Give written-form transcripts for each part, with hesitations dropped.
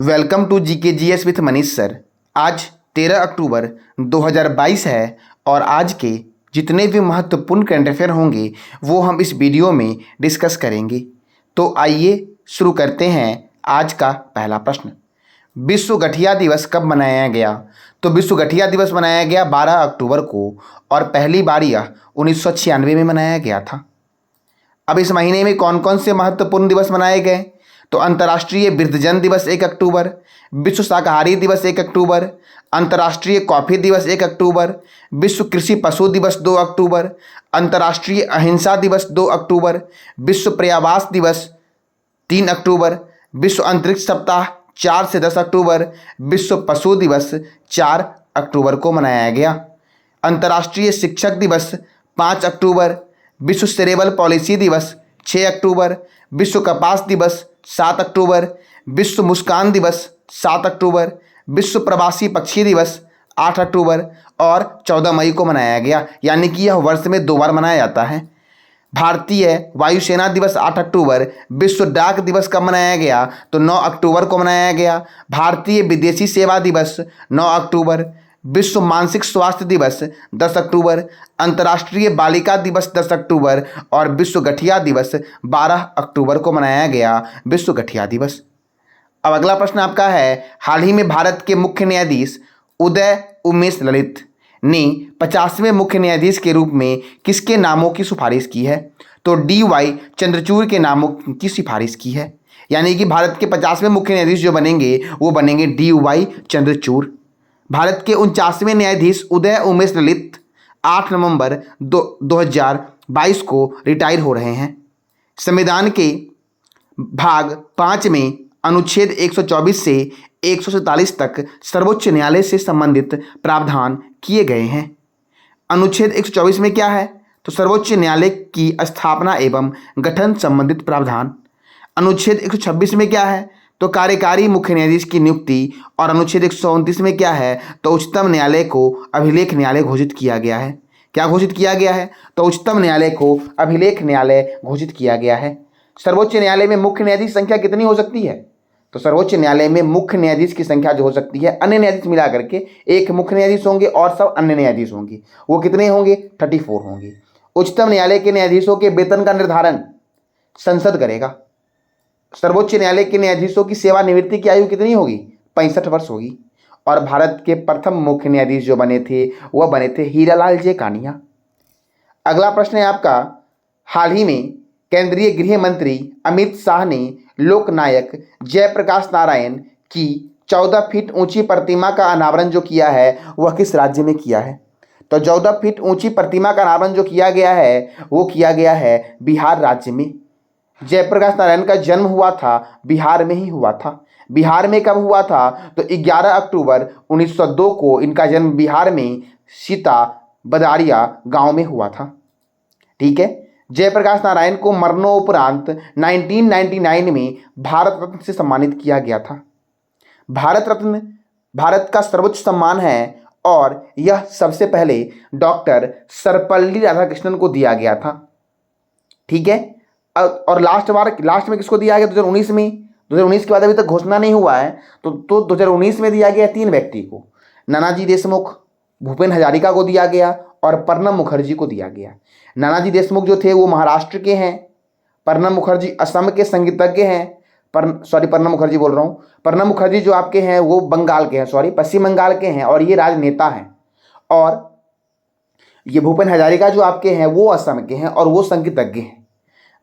Welcome to GK GS with Manish sir. आज 13 अक्टूबर 2022 है और आज के जितने भी महत्वपूर्ण करंट अफेयर होंगे वो हम इस वीडियो में डिस्कस करेंगे। तो आइए शुरू करते हैं। आज का पहला प्रश्न, विश्व गठिया दिवस कब मनाया गया? तो विश्व गठिया दिवस मनाया गया 12 अक्टूबर को और पहली बार यह 1996 में मनाया गया था। अब इस महीने में कौन कौन से महत्वपूर्ण दिवस मनाए गए? तो अंतर्राष्ट्रीय वृद्धजन दिवस 1 अक्टूबर, विश्व शाकाहारी दिवस 1 अक्टूबर, अंतर्राष्ट्रीय कॉफी दिवस 1 अक्टूबर, विश्व कृषि पशु दिवस 2 अक्टूबर, अंतर्राष्ट्रीय अहिंसा दिवस 2 अक्टूबर, विश्व पर्यावास दिवस 3 अक्टूबर, विश्व अंतरिक्ष सप्ताह 4 से 10 अक्टूबर, विश्व पशु दिवस 4 अक्टूबर को मनाया गया। अंतर्राष्ट्रीय शिक्षक दिवस 5 अक्टूबर, विश्व सेरेबल पॉलिसी दिवस 6 अक्टूबर, विश्व कपास दिवस 7 अक्टूबर, विश्व मुस्कान दिवस 7 अक्टूबर, विश्व प्रवासी पक्षी दिवस 8 अक्टूबर और 14 मई को मनाया गया। यानी कि यह वर्ष में 2 बार मनाया जाता है। भारतीय वायुसेना दिवस 8 अक्टूबर। विश्व डाक दिवस कब मनाया गया? तो 9 अक्टूबर को मनाया गया। भारतीय विदेशी सेवा दिवस 9 अक्टूबर, विश्व मानसिक स्वास्थ्य दिवस 10 अक्टूबर, अंतर्राष्ट्रीय बालिका दिवस 10 अक्टूबर और विश्व गठिया दिवस 12 अक्टूबर को मनाया गया। विश्व गठिया दिवस। अब अगला प्रश्न आपका है, हाल ही में भारत के मुख्य न्यायाधीश उदय उमेश ललित ने 50वें मुख्य न्यायाधीश के रूप में किसके नामों की सिफारिश की है? तो DY चंद्रचूड़ के नामों की सिफारिश की है। यानी कि भारत के 50वें मुख्य न्यायाधीश जो बनेंगे वो बनेंगे DY चंद्रचूड़। भारत के 49वें न्यायाधीश उदय उमेश ललित 8 नवंबर 2022 को रिटायर हो रहे हैं। संविधान के भाग 5 में अनुच्छेद 124 से 147 तक सर्वोच्च न्यायालय से संबंधित प्रावधान किए गए हैं। अनुच्छेद 124 में क्या है? तो सर्वोच्च न्यायालय की स्थापना एवं गठन संबंधित प्रावधान। अनुच्छेद 126 में क्या है? तो कार्यकारी मुख्य न्यायाधीश की नियुक्ति। और अनुच्छेद 129 में क्या है? तो उच्चतम न्यायालय को अभिलेख न्यायालय घोषित किया गया है। क्या घोषित किया गया है? तो उच्चतम न्यायालय को अभिलेख न्यायालय घोषित किया गया है। सर्वोच्च न्यायालय में मुख्य न्यायाधीश संख्या कितनी हो सकती है? तो सर्वोच्च न्यायालय में मुख्य न्यायाधीश की संख्या जो हो सकती है, अन्य न्यायाधीश मिला करके एक मुख्य न्यायाधीश होंगे और सब अन्य न्यायाधीश होंगे, वो कितने होंगे? 34 होंगे। उच्चतम न्यायालय के न्यायाधीशों के वेतन का निर्धारण संसद करेगा। सर्वोच्च न्यायालय के न्यायाधीशों की सेवानिवृत्ति की आयु कितनी होगी? 65 वर्ष होगी। और भारत के प्रथम मुख्य न्यायाधीश जो बने थे वह बने थे हीरालाल जे कानिया। अगला प्रश्न है आपका, हाल ही में केंद्रीय गृह मंत्री अमित शाह ने लोकनायक जयप्रकाश नारायण की 14 फीट ऊंची प्रतिमा का अनावरण जो किया है वह किस राज्य में किया है? तो 14 फीट ऊंची प्रतिमा का अनावरण जो किया गया है वो किया गया है बिहार राज्य में। जयप्रकाश नारायण का जन्म हुआ था बिहार में ही हुआ था। बिहार में कब हुआ था? तो 11 अक्टूबर 1902 को इनका जन्म बिहार में सीता बदारिया गांव में हुआ था। ठीक है। जयप्रकाश नारायण को मरणोपरांत 1999 में भारत रत्न से सम्मानित किया गया था। भारत रत्न भारत का सर्वोच्च सम्मान है और यह सबसे पहले डॉक्टर सर्वपल्ली राधाकृष्णन को दिया गया था। ठीक है। और लास्ट में किसको दिया गया? 2019 में। 2019 के बाद अभी तक घोषणा नहीं हुआ है, तो 2019 में दिया गया 3 व्यक्ति को। नानाजी देशमुख, भूपेन हजारिका को दिया गया और प्रणब मुखर्जी को दिया गया। नानाजी देशमुख जो थे वो महाराष्ट्र के हैं, प्रणब मुखर्जी असम के संगीतज्ञ हैं। प्रणब मुखर्जी बोल रहा हूँ, प्रणब मुखर्जी जो आपके हैं वो बंगाल के हैं, पश्चिम बंगाल के हैं और ये राजनेता हैं। और ये भूपेन हजारिका जो आपके हैं वो असम के हैं और वो संगीतज्ञ हैं।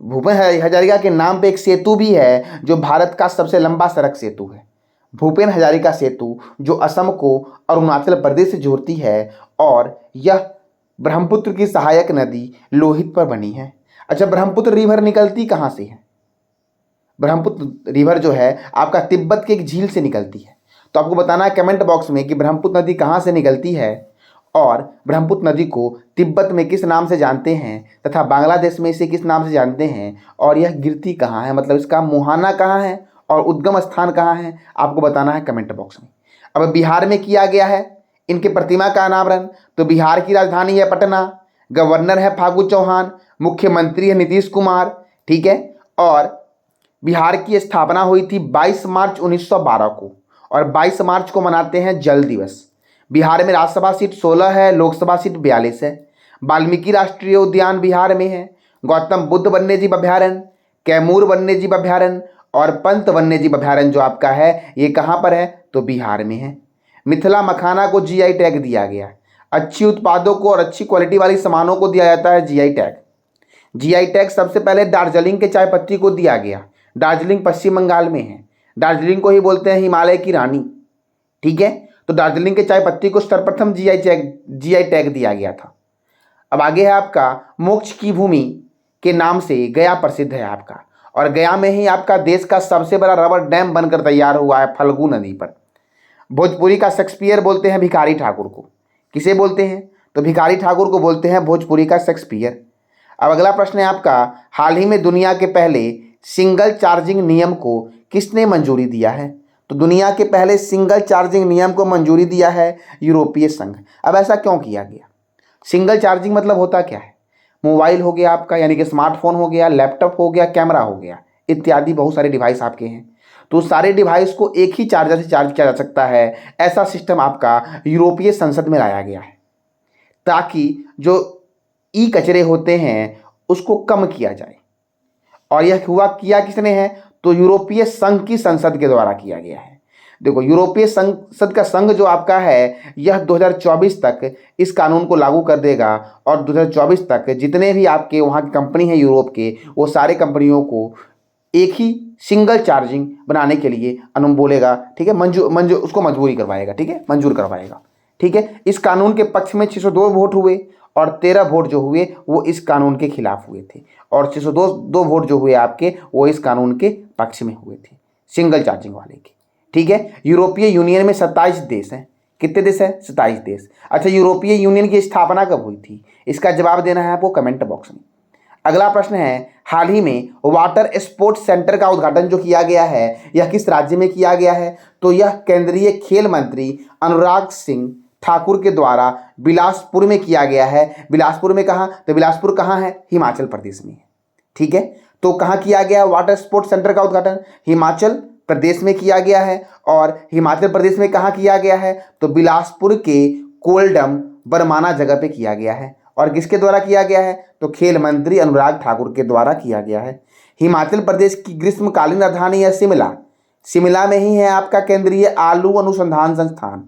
भूपेन हजारिका के नाम पे एक सेतु भी है जो भारत का सबसे लंबा सड़क सेतु है, भूपेन हजारिका सेतु, जो असम को अरुणाचल प्रदेश से जोड़ती है और यह ब्रह्मपुत्र की सहायक नदी लोहित पर बनी है। अच्छा, ब्रह्मपुत्र रिवर निकलती कहाँ से है? ब्रह्मपुत्र रिवर जो है आपका तिब्बत के एक झील से निकलती है। तो आपको बताना है कमेंट बॉक्स में कि ब्रह्मपुत्र नदी कहाँ से निकलती है और ब्रह्मपुत्र नदी को तिब्बत में किस नाम से जानते हैं तथा बांग्लादेश में इसे किस नाम से जानते हैं और यह गिरती कहाँ है, मतलब इसका मुहाना कहाँ है और उद्गम स्थान कहाँ है, आपको बताना है कमेंट बॉक्स में। अब बिहार में किया गया है इनके प्रतिमा का अनावरण। तो बिहार की राजधानी है पटना, गवर्नर है फागू चौहान, मुख्यमंत्री है नीतीश कुमार। ठीक है। और बिहार की स्थापना हुई थी 22 मार्च 1912 को और 22 मार्च को मनाते हैं जल दिवस। बिहार में राज्यसभा सीट 16 है, लोकसभा सीट 42 है। वाल्मीकि राष्ट्रीय उद्यान बिहार में है। गौतम बुद्ध वन्यजीव अभ्यारण्य, कैमूर वन्यजीव अभ्यारण्य और पंत वन्यजीव अभ्यारण्य जो आपका है ये कहाँ पर है, तो बिहार में है। मिथिला मखाना को जीआई टैग दिया गया। अच्छी उत्पादों को और अच्छी क्वालिटी वाली सामानों को दिया जाता है जीआई टैग। जीआई टैग सबसे पहले दार्जिलिंग के चाय पत्ती को दिया गया। दार्जिलिंग पश्चिम बंगाल में है। दार्जिलिंग को ही बोलते हैं हिमालय की रानी। ठीक है, तो दार्जिलिंग के चाय पत्ती को सर्वप्रथम जीआई टैग दिया गया था। अब आगे है आपका मोक्ष की भूमि के नाम से गया प्रसिद्ध है आपका, और गया में ही आपका देश का सबसे बड़ा रबर डैम बनकर तैयार हुआ है फल्गु नदी पर। भोजपुरी का शेक्सपियर बोलते हैं भिखारी ठाकुर को। किसे बोलते हैं, तो भिखारी ठाकुर को बोलते हैं भोजपुरी का शेक्सपियर। अब अगला प्रश्न है आपका, हाल ही में दुनिया के पहले सिंगल चार्जिंग नियम को किसने मंजूरी दिया है, तो दुनिया के पहले सिंगल चार्जिंग नियम को मंजूरी दिया है यूरोपीय संघ। अब ऐसा क्यों किया गया? सिंगल चार्जिंग मतलब होता क्या है, मोबाइल हो गया आपका यानी कि स्मार्टफोन हो गया, लैपटॉप हो गया, कैमरा हो गया, इत्यादि बहुत सारे डिवाइस आपके हैं, तो सारे डिवाइस को एक ही चार्जर से चार्ज किया जा सकता है। ऐसा सिस्टम आपका यूरोपीय संसद में लाया गया है ताकि जो ई कचरे होते हैं उसको कम किया जाए। और यह किया किसने है, तो यूरोपीय संघ की संसद के द्वारा किया गया है। देखो यूरोपीय संसद का संघ जो आपका है यह 2024 तक इस कानून को लागू कर देगा और 2024 तक जितने भी आपके वहाँ की कंपनी है यूरोप के, वो सारे कंपनियों को एक ही सिंगल चार्जिंग बनाने के लिए बोलेगा। ठीक है, मंजूर उसको मजबूरी करवाएगा। ठीक है, मंजूर करवाएगा। ठीक है, इस कानून के पक्ष में 602 वोट हुए और 13 वोट जो हुए वो इस कानून के खिलाफ हुए थे, और 602 वोट जो हुए आपके वो इस कानून के पक्ष में हुए थे सिंगल चार्जिंग वाले के। ठीक है, यूरोपीय यूनियन में 27 देश हैं। कितने देश हैं? 27 देश। अच्छा, यूरोपीय यूनियन की स्थापना कब हुई थी, इसका जवाब देना है आपको कमेंट बॉक्स में। अगला प्रश्न है, हाल ही में वाटर स्पोर्ट्स सेंटर का उद्घाटन जो किया गया है यह किस राज्य में किया गया है, तो यह केंद्रीय खेल मंत्री अनुराग सिंह ठाकुर के द्वारा बिलासपुर में किया गया है। बिलासपुर में कहाँ, तो बिलासपुर कहाँ है, हिमाचल प्रदेश में है। ठीक है, तो कहाँ किया गया वाटर स्पोर्ट्स सेंटर का उद्घाटन, हिमाचल प्रदेश में किया गया है। और हिमाचल प्रदेश में कहाँ किया गया है, तो बिलासपुर के कोल्डम बरमाना जगह पे किया गया है। और किसके द्वारा किया गया है, तो खेल मंत्री अनुराग ठाकुर के द्वारा किया गया है। हिमाचल प्रदेश की ग्रीष्मकालीन राजधानी है शिमला। शिमला में ही है आपका केंद्रीय आलू अनुसंधान संस्थान,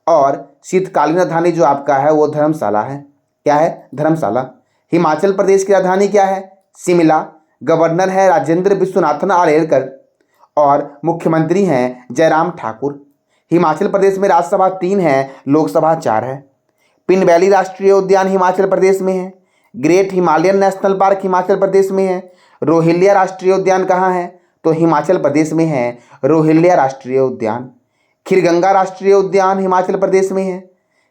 और शीतकालीन राजधानी जो आपका है वो धर्मशाला है। क्या है? धर्मशाला। हिमाचल प्रदेश की राजधानी क्या है? शिमला। गवर्नर है राजेंद्र विश्वनाथन आर्लेकर और मुख्यमंत्री हैं जयराम ठाकुर। हिमाचल प्रदेश में राज्यसभा 3 है, लोकसभा 4 है। पिन वैली राष्ट्रीय उद्यान हिमाचल प्रदेश में है। Great Himalayan national park Himachal Pradesh में है। रोहिल्ला राष्ट्रीय उद्यान कहाँ है, तो हिमाचल प्रदेश में है रोहिल्ला राष्ट्रीय उद्यान। खीरगंगा राष्ट्रीय उद्यान हिमाचल प्रदेश में है।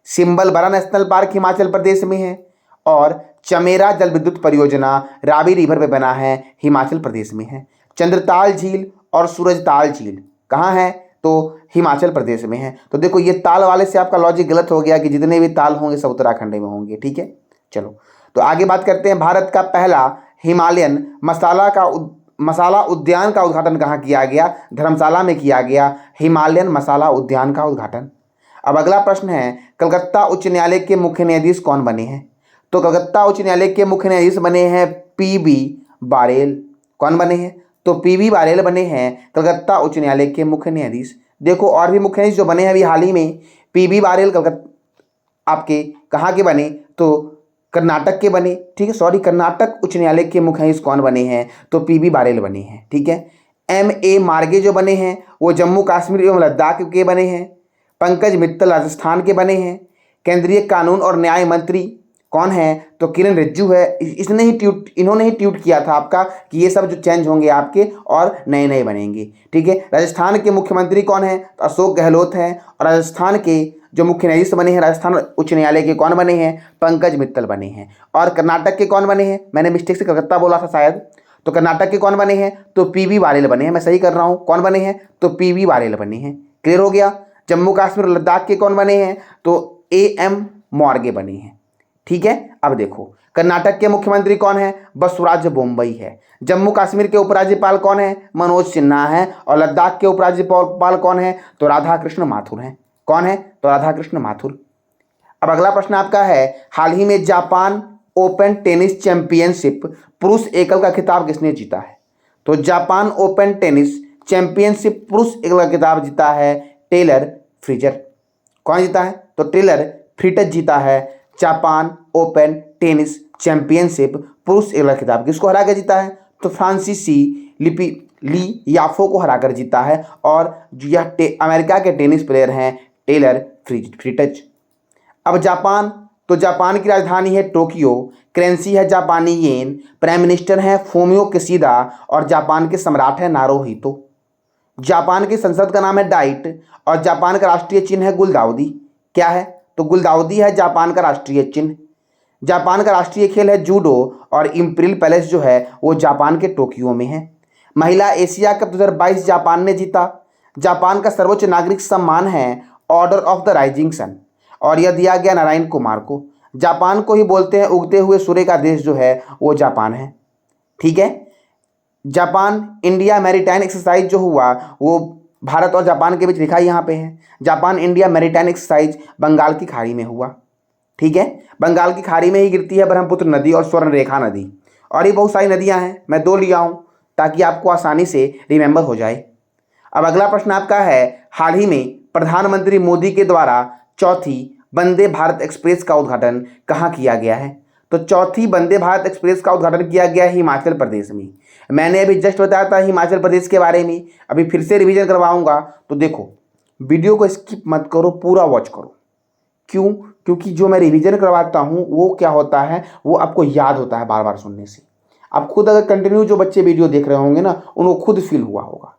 सिंबलबरा नेशनल पार्क हिमाचल प्रदेश में है। और चमेरा जल विद्युत परियोजना रावी रिवर पे बना है, हिमाचल प्रदेश में है। चंद्रताल झील और सूरजताल झील कहाँ है, तो हिमाचल प्रदेश में है। तो देखो ये ताल वाले से आपका लॉजिक गलत हो गया कि जितने भी ताल होंगे सब उत्तराखंड में होंगे। ठीक है, चलो तो आगे बात करते हैं। भारत का पहला हिमालयन मसाला उद्यान का उद्घाटन कहाँ किया गया, धर्मशाला में किया गया हिमालयन मसाला उद्यान का उद्घाटन। अब अगला प्रश्न है, कलकत्ता उच्च न्यायालय के मुख्य न्यायाधीश कौन बने हैं, तो कलकत्ता उच्च न्यायालय के मुख्य न्यायाधीश बने हैं पीबी बारेल। कौन बने हैं, तो पीबी बारेल बने हैं कलकत्ता उच्च न्यायालय के मुख्य न्यायाधीश। देखो और भी मुख्य न्यायाधीश जो बने हैं अभी हाल ही में, पीबी बारेल कलकत्ता आपके कहाँ के बने, तो कर्नाटक के बने। ठीक है, सॉरी, कर्नाटक उच्च न्यायालय के मुख्य न्यायाधीश कौन बने हैं, तो पीबी बारेल बने हैं। ठीक है, M.A. मार्गे जो बने हैं वो जम्मू कश्मीर एवं लद्दाख के बने हैं। पंकज मित्तल राजस्थान के बने हैं। केंद्रीय कानून और न्याय मंत्री कौन है, तो किरण रिजिजू है। इन्होंने ही ट्वीट किया था आपका कि ये सब जो चेंज होंगे आपके और नए नए बनेंगे। ठीक है, राजस्थान के मुख्यमंत्री कौन है, तो अशोक गहलोत हैं। और राजस्थान के जो मुख्य न्यायाधीश बने हैं राजस्थान उच्च न्यायालय के कौन बने हैं, पंकज मित्तल बने हैं। और कर्नाटक के कौन बने हैं, मैंने मिस्टेक से कलकत्ता बोला था शायद, तो कर्नाटक के कौन बने हैं, तो पीबी बारेल बने हैं। मैं सही कर रहा हूँ, कौन बने हैं, तो पीबी बारेल बने हैं। क्लियर हो गया। जम्मू कश्मीर और लद्दाख के कौन बने हैं, तो AM मॉर्गे बने हैं। ठीक है, अब देखो कर्नाटक के मुख्यमंत्री कौन है? बसवराज बोम्मई है। जम्मू कश्मीर के उपराज्यपाल कौन है? मनोज सिन्हा है। और लद्दाख के उपराज्यपाल कौन है? तो राधाकृष्ण माथुर हैं। कौन है? तो राधाकृष्ण माथुर। अब अगला प्रश्न आपका है, हाल ही में जापान ओपन टेनिस चैंपियनशिप पुरुष एकल का खिताब किसने जीता है? तो जापान ओपन टेनिस चैंपियनशिप पुरुष एकल का खिताब जीता है टेलर फ्रिजर। कौन जीता है? तो टेलर फ्रिटज जीता है जापान ओपन टेनिस चैंपियनशिप पुरुष एकल खिताब। किसको हरा कर जीता है? तो फ्रांसीसी ली याफो को हराकर जीता है। और यह अमेरिका के टेनिस प्लेयर हैं टेलर फ्रिटज। अब जापान, तो जापान की राजधानी है टोक्यो, करेंसी है जापानी येन, प्राइम मिनिस्टर है फूमियो किशिदा और जापान के सम्राट है नारुहितो। जापान की संसद का नाम है डाइट और जापान का राष्ट्रीय चिन्ह है गुलदाउदी। क्या है? तो गुलदाउदी है जापान का राष्ट्रीय चिन्ह। जापान का राष्ट्रीय खेल है जूडो और इंपीरियल पैलेस जो है वो जापान के टोक्यो में है। महिला एशिया कप 2022 जापान ने जीता। जापान का सर्वोच्च नागरिक सम्मान है Order of the Rising Sun और यह दिया गया नारायण कुमार को। जापान को ही बोलते हैं उगते हुए सूर्य का देश जो है वो जापान है। ठीक है। जापान इंडिया मैरीटाइम एक्सरसाइज जो हुआ वो भारत और जापान के बीच लिखा यहाँ पे है। Japan India maritime exercise Bengal की खाड़ी में हुआ। ठीक है। बंगाल की खाड़ी में ही गिरती है ब्रह्मपुत्र नदी और स्वर्णरेखा नदी और ये बहुत सारी नदियाँ हैं, मैं 2 लिया हूँ ताकि आपको आसानी से रिमेंबर हो जाए। अब अगला प्रश्न आपका है, हाल ही में प्रधानमंत्री मोदी के द्वारा चौथी वंदे भारत एक्सप्रेस का उद्घाटन कहाँ किया गया है? तो चौथी वंदे भारत एक्सप्रेस का उद्घाटन किया गया है हिमाचल प्रदेश में। मैंने अभी जस्ट बताया था हिमाचल प्रदेश के बारे में, अभी फिर से रिवीजन करवाऊंगा। तो देखो, वीडियो को स्किप मत करो, पूरा वॉच करो। क्यों? क्योंकि जो मैं रिवीजन करवाता हूँ वो क्या होता है, वो आपको याद होता है बार बार सुनने से। आप खुद अगर कंटिन्यू जो बच्चे वीडियो देख रहे होंगे ना, उनको खुद फील हुआ होगा।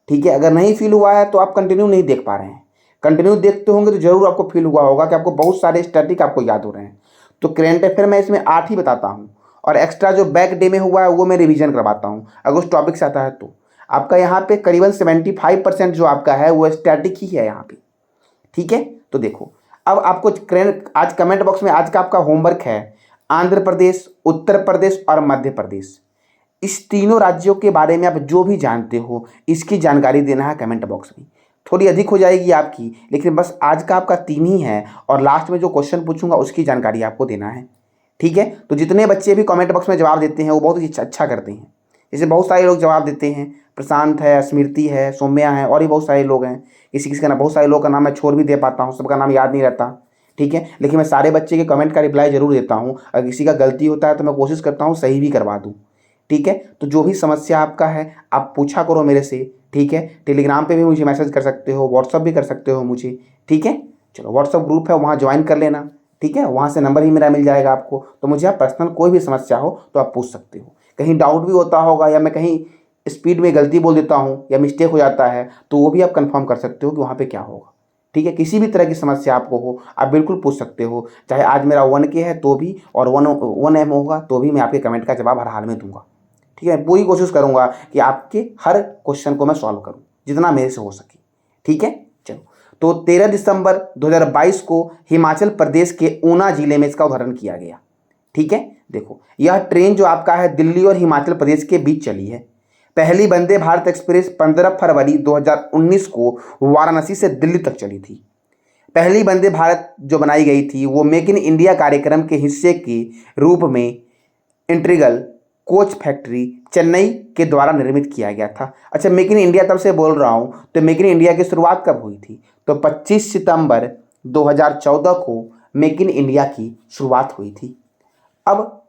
ठीक है। अगर नहीं फील हुआ है तो आप कंटिन्यू नहीं देख पा रहे हैं। कंटिन्यू देखते होंगे तो जरूर आपको फील हुआ होगा कि आपको बहुत सारे स्टैटिक आपको याद हो रहे हैं। तो करेंट अफेयर मैं इसमें 8 ही बताता हूँ और एक्स्ट्रा जो बैक डे में हुआ है वो मैं रिवीजन करवाता हूँ अगर उस टॉपिक से आता है तो। आपका यहाँ पे करीबन 75% जो आपका है वो स्टैटिक ही है यहाँ पे। ठीक है। तो देखो, अब आपको आज कमेंट बॉक्स में आज का आपका होमवर्क है, आंध्र प्रदेश, उत्तर प्रदेश और मध्य प्रदेश, इस तीनों राज्यों के बारे में आप जो भी जानते हो इसकी जानकारी देना है कमेंट बॉक्स में। थोड़ी अधिक हो जाएगी आपकी, लेकिन बस आज का आपका 3 ही है और लास्ट में जो क्वेश्चन पूछूंगा उसकी जानकारी आपको देना है। ठीक है। तो जितने बच्चे भी कमेंट बॉक्स में जवाब देते हैं वो बहुत ही अच्छा करते हैं। जैसे बहुत सारे लोग जवाब देते हैं, प्रशांत है, स्मृति है, सौम्या है और भी बहुत सारे लोग हैं। किसी किसी का नाम, बहुत सारे लोग का नाम मैं छोड़ भी दे पाता हूँ, सबका नाम याद नहीं रहता। ठीक है। लेकिन मैं सारे बच्चे के कमेंट का रिप्लाई जरूर देता हूँ। अगर किसी का गलती होता है तो मैं कोशिश करता हूँ सही भी करवा दूँ। ठीक है। तो जो भी समस्या आपका है आप पूछा करो मेरे से। ठीक है। टेलीग्राम पे भी मुझे मैसेज कर सकते हो, व्हाट्सअप भी कर सकते हो मुझे। ठीक है। चलो, व्हाट्सअप ग्रुप है वहाँ ज्वाइन कर लेना। ठीक है। वहाँ से नंबर ही मेरा मिल जाएगा आपको, तो मुझे आप पर्सनल कोई भी समस्या हो तो आप पूछ सकते हो। कहीं डाउट भी होता होगा या मैं कहीं स्पीड में गलती बोल देता हूँ या मिस्टेक हो जाता है तो वो भी आप कंफर्म कर सकते हो कि वहाँ पे क्या होगा। ठीक है। किसी भी तरह की समस्या आपको हो आप बिल्कुल पूछ सकते हो, चाहे आज मेरा 1K है तो भी और 1M होगा तो भी मैं आपके कमेंट का जवाब हर हाल में दूंगा। ठीक है। पूरी कोशिश करूंगा कि आपके हर क्वेश्चन को मैं सॉल्व करूं जितना मेरे से हो सके। ठीक है। चलो, तो 13 दिसंबर 2022 को हिमाचल प्रदेश के ऊना जिले में इसका उद्घाटन किया गया। ठीक है। देखो, यह ट्रेन जो आपका है दिल्ली और हिमाचल प्रदेश के बीच चली है। पहली वंदे भारत एक्सप्रेस 15 फरवरी 2019 को वाराणसी से दिल्ली तक चली थी। पहली वंदे भारत जो बनाई गई थी वो मेक इन इंडिया कार्यक्रम के हिस्से के रूप में इंटीग्रल कोच फैक्ट्री चेन्नई के द्वारा निर्मित किया गया था। अच्छा, मेक इन इंडिया तब से बोल रहा हूँ, तो मेक इन इंडिया की शुरुआत कब हुई थी? तो 25 सितंबर 2014 को मेक इन इंडिया की शुरुआत हुई थी। अब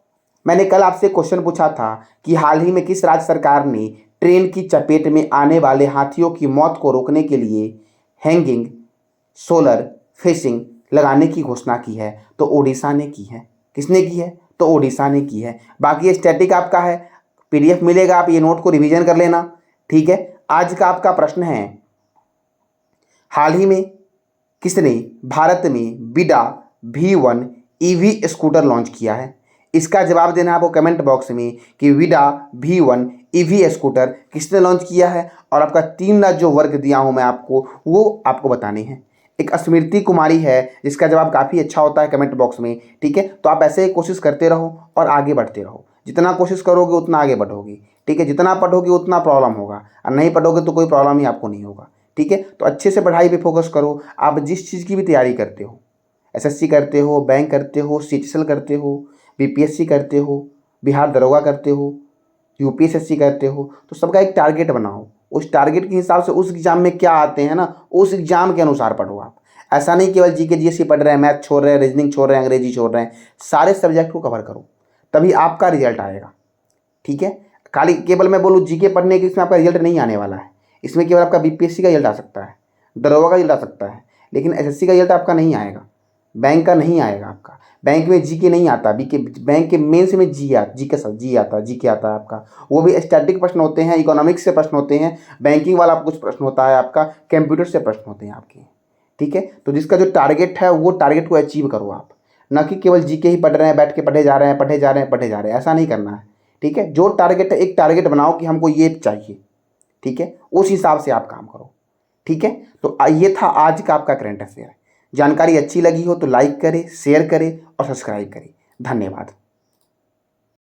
मैंने कल आपसे क्वेश्चन पूछा था कि हाल ही में किस राज्य सरकार ने ट्रेन की चपेट में आने वाले हाथियों की मौत को रोकने के लिए हैंगिंग सोलर फेसिंग लगाने की घोषणा की है? तो ओडिशा ने की है। किसने की है? तो ओडिशा ने की है। बाकी ये स्टैटिक आपका है, PDF मिलेगा, आप ये नोट को रिवीजन कर लेना। ठीक है। आज का आपका प्रश्न है, हाल ही में किसने भारत में विडा V1 EV स्कूटर लॉन्च किया है? इसका जवाब देना है आपको कमेंट बॉक्स में कि विडा V1 EV स्कूटर किसने लॉन्च किया है। और आपका 3 जो वर्ग दिया हूं मैं आपको वो आपको बताने हैं। एक स्मृति कुमारी है जिसका जवाब काफ़ी अच्छा होता है कमेंट बॉक्स में। ठीक है, तो आप ऐसे ही कोशिश करते रहो और आगे बढ़ते रहो। जितना कोशिश करोगे उतना आगे बढ़ोगे। ठीक है, जितना पढ़ोगे उतना प्रॉब्लम होगा, और नहीं पढ़ोगे तो कोई प्रॉब्लम ही आपको नहीं होगा। ठीक है, तो अच्छे से पढ़ाई पे फोकस करो। आप जिस चीज़ की भी तैयारी करते हो, एसएससी करते हो, बैंक करते हो, सीटीएसएल करते हो, बीपीएससी करते हो, बिहार दरोगा करते हो, यूपीएससी करते हो, तो सबका एक टारगेट बनाओ। उस टारगेट के हिसाब से उस एग्ज़ाम में क्या आते हैं ना, उस एग्ज़ाम के अनुसार पढ़ो आप। ऐसा नहीं केवल जीके जीएससी पढ़ रहे हैं, मैथ छोड़ रहे हैं, रीजनिंग छोड़ रहे हैं, अंग्रेजी छोड़ रहे हैं, सारे सब्जेक्ट को कवर करो, तभी आपका रिजल्ट आएगा। ठीक है, खाली केवल मैं बोलूँ जीके पढ़ने के, इसमें आपका रिजल्ट नहीं आने वाला है। इसमें केवल आपका बीपीएससी का रिजल्ट आ सकता है, दरोगा का रिजल्ट आ सकता है, लेकिन एसएससी का रिजल्ट आपका नहीं आएगा, बैंक का नहीं आएगा आपका। बैंक में जीके नहीं आता, बीके बैंक के मेंस में जी आता है आपका। वो भी स्टैटिक प्रश्न होते हैं, इकोनॉमिक्स से प्रश्न होते हैं, बैंकिंग वाला कुछ प्रश्न होता है आपका, कंप्यूटर से प्रश्न होते हैं आपके। ठीक है, तो जिसका जो टारगेट है वो टारगेट को अचीव करो आप, ना कि केवल जीके ही पढ़ रहे हैं, बैठ के पढ़े जा रहे हैं, ऐसा नहीं करना है। ठीक है, जो टारगेट है, एक टारगेट बनाओ कि हमको ये चाहिए। ठीक है, उस हिसाब से आप काम करो। ठीक है, तो ये था आज का आपका करंट अफेयर। जानकारी अच्छी लगी हो तो लाइक करें, शेयर करें और सब्सक्राइब करें। धन्यवाद।